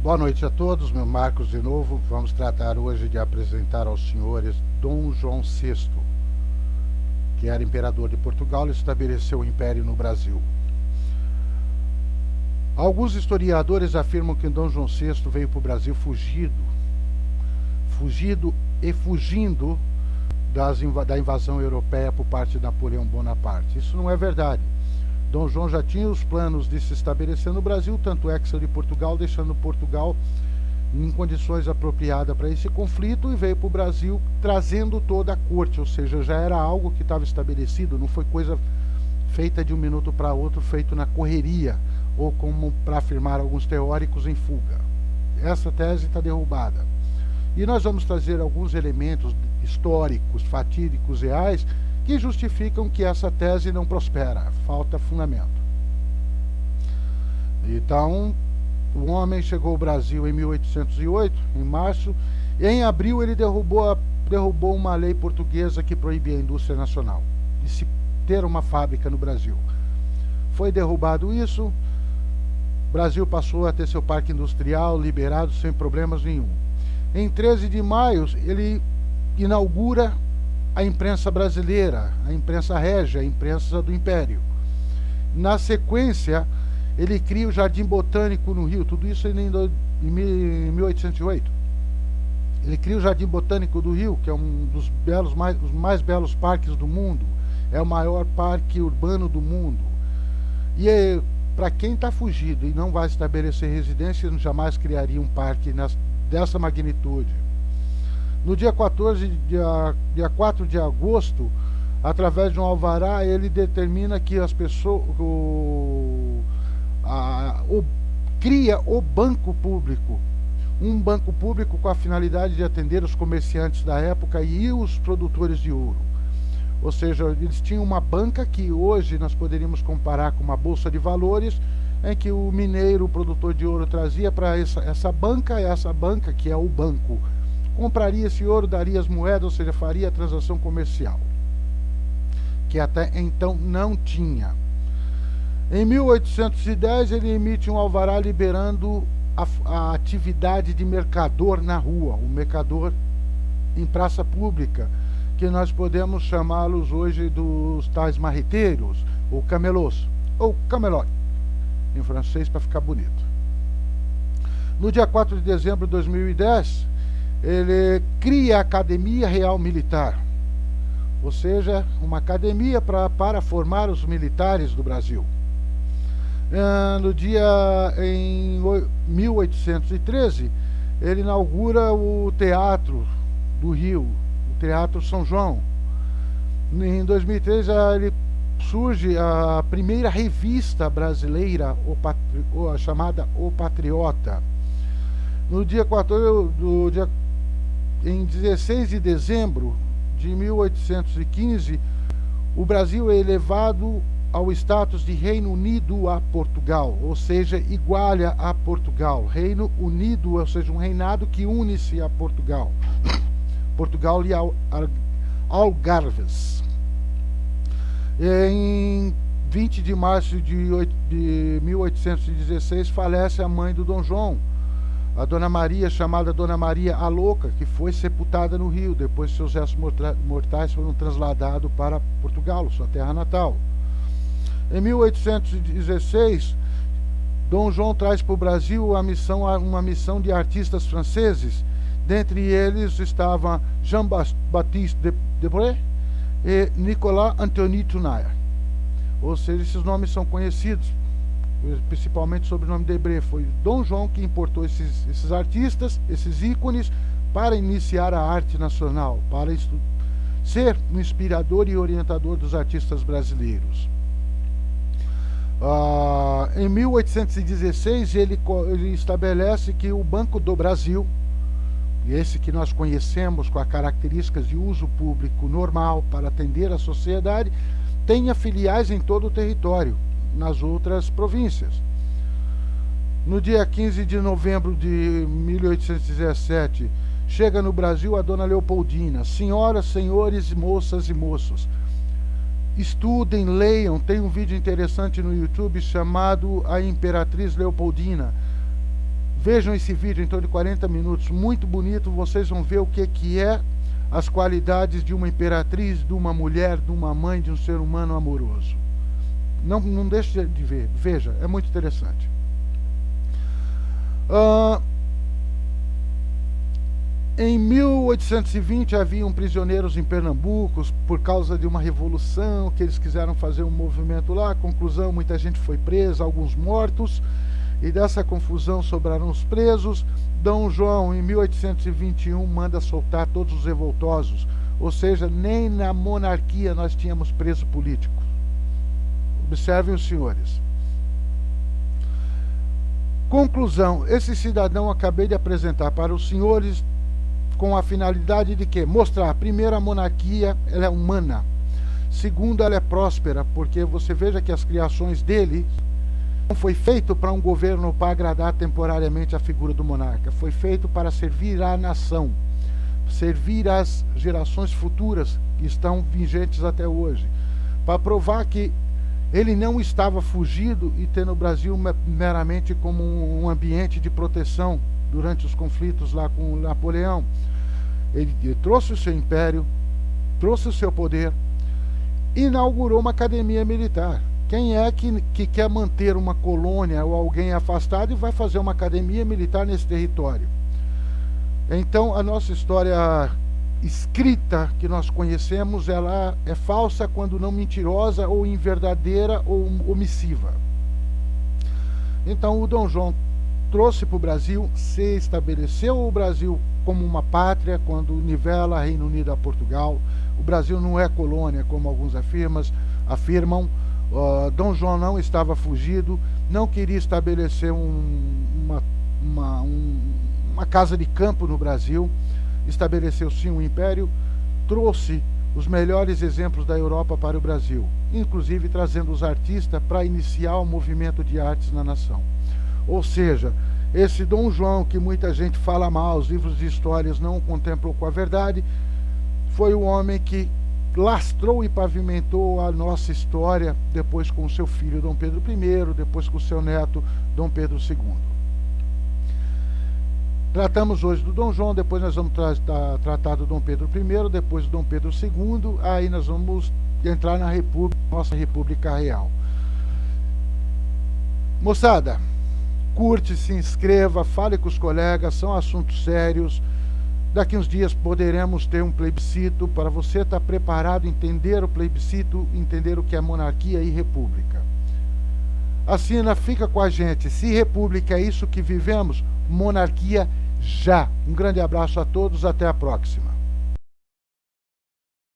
Boa noite a todos, meu Marcos de novo. Vamos tratar hoje de apresentar aos senhores Dom João VI, que era imperador de Portugal e estabeleceu o império no Brasil. Alguns historiadores afirmam que Dom João VI veio para o Brasil fugindo da invasão europeia por parte de Napoleão Bonaparte. Isso não é verdade. Dom João já tinha os planos de se estabelecer no Brasil, tanto é que saiu de Portugal, deixando Portugal em condições apropriadas para esse conflito, e veio para o Brasil trazendo toda a corte, ou seja, já era algo que estava estabelecido, não foi coisa feita de um minuto para outro, feito na correria, ou como para afirmar alguns teóricos, em fuga. Essa tese está derrubada. E nós vamos trazer alguns elementos históricos, fatídicos, reais, que justificam que essa tese não prospera, falta fundamento. Então, o homem chegou ao Brasil em 1808, em março, e em abril ele derrubou uma lei portuguesa que proibia a indústria nacional de se ter uma fábrica no Brasil. Foi derrubado isso, o Brasil passou a ter seu parque industrial liberado sem problemas nenhum. Em 13 de maio, ele inaugura a imprensa brasileira, a imprensa régia, a imprensa do Império. Na sequência, ele cria o Jardim Botânico no Rio, tudo isso em 1808. Ele cria o Jardim Botânico do Rio, que é um dos mais belos parques do mundo, é o maior parque urbano do mundo. E para quem está fugido e não vai estabelecer residência, jamais criaria um parque dessa magnitude. No dia 4 de agosto, através de um alvará, ele determina que as pessoas cria o banco público, um banco público com a finalidade de atender os comerciantes da época e os produtores de ouro. Ou seja, eles tinham uma banca que hoje nós poderíamos comparar com uma bolsa de valores, em que o mineiro, o produtor de ouro, trazia para essa banca, que é o banco, compraria esse ouro, daria as moedas, ou seja, faria a transação comercial, que até então não tinha. Em 1810, ele emite um alvará liberando a atividade de mercador na rua, o mercador em praça pública, que nós podemos chamá-los hoje dos tais marreteiros, ou camelôs, ou camelot, em francês, para ficar bonito. No dia 4 de dezembro de 2010, ele cria a Academia Real Militar, ou seja, uma academia para formar os militares do Brasil. Em 1813, ele inaugura o Teatro do Rio, o Teatro São João. Em 2003, surge a primeira revista brasileira, chamada O Patriota. No dia 14, em 16 de dezembro de 1815, o Brasil é elevado ao status de Reino Unido a Portugal, ou seja, igualha a Portugal. Reino Unido, ou seja, um reinado que une-se a Portugal. Portugal e Algarves. Em 20 de março de 1816, falece a mãe do Dom João, a Dona Maria, chamada Dona Maria a Louca, que foi sepultada no Rio. Depois seus restos mortais foram transladados para Portugal, sua terra natal. Em 1816, Dom João traz para o Brasil uma missão de artistas franceses. Dentre eles estavam Jean-Baptiste Debré e Nicolas Antony Tunaire. Ou seja, esses nomes são conhecidos, principalmente sobre o nome de Debré. Foi Dom João que importou esses artistas, esses ícones, para iniciar a arte nacional, para ser um inspirador e orientador dos artistas brasileiros. Em 1816, ele estabelece que o Banco do Brasil, esse que nós conhecemos com as características de uso público normal para atender a sociedade, tenha filiais em todo o território, nas outras províncias. No dia 15 de novembro de 1817, chega no Brasil a Dona Leopoldina. Senhoras, senhores, moças e moços, estudem, leiam, tem um vídeo interessante no YouTube chamado A Imperatriz Leopoldina. Vejam esse vídeo em torno de 40 minutos, muito bonito. Vocês vão ver o que é as qualidades de uma imperatriz, de uma mulher, de uma mãe, de um ser humano amoroso. Não deixe de ver, veja, é muito interessante. Em 1820 haviam prisioneiros em Pernambuco por causa de uma revolução que eles quiseram fazer um movimento lá. Conclusão, muita gente foi presa, alguns mortos, e dessa confusão sobraram os presos. Dom João, em 1821, manda soltar todos os revoltosos, ou seja, nem na monarquia nós tínhamos preso político. Observem os senhores. Conclusão, esse cidadão acabei de apresentar para os senhores com a finalidade de quê? Mostrar, primeiro, a monarquia ela é humana. Segundo, ela é próspera, porque você veja que as criações dele não foi feito para um governo para agradar temporariamente a figura do monarca. Foi feito para servir à nação, servir às gerações futuras que estão vigentes até hoje, para provar que ele não estava fugido e tendo o Brasil meramente como um ambiente de proteção durante os conflitos lá com Napoleão. Ele trouxe o seu império, trouxe o seu poder, inaugurou uma academia militar. Quem é que quer manter uma colônia ou alguém afastado e vai fazer uma academia militar nesse território? Então, a nossa história escrita que nós conhecemos, ela é falsa quando não mentirosa, ou inverdadeira, ou omissiva. Então, o Dom João trouxe para o Brasil, se estabeleceu o Brasil como uma pátria, quando nivela Reino Unido a Portugal. O Brasil não é colônia, como alguns afirmam. Dom João não estava fugido, não queria estabelecer uma casa de campo no Brasil, estabeleceu sim um império, trouxe os melhores exemplos da Europa para o Brasil, inclusive trazendo os artistas para iniciar o movimento de artes na nação. Ou seja, esse Dom João, que muita gente fala mal, os livros de histórias não o contemplam com a verdade, foi o homem que lastrou e pavimentou a nossa história, depois com o seu filho Dom Pedro I, depois com o seu neto Dom Pedro II. Tratamos hoje do Dom João, depois nós vamos tratar do Dom Pedro I, depois do Dom Pedro II, aí nós vamos entrar na República, nossa República Real. Moçada, curte, se inscreva, fale com os colegas, são assuntos sérios. Daqui uns dias poderemos ter um plebiscito, para você estar preparado, entender o plebiscito, entender o que é monarquia e república. Assina, fica com a gente. Se república é isso que vivemos, monarquia já. Um grande abraço a todos, até a próxima.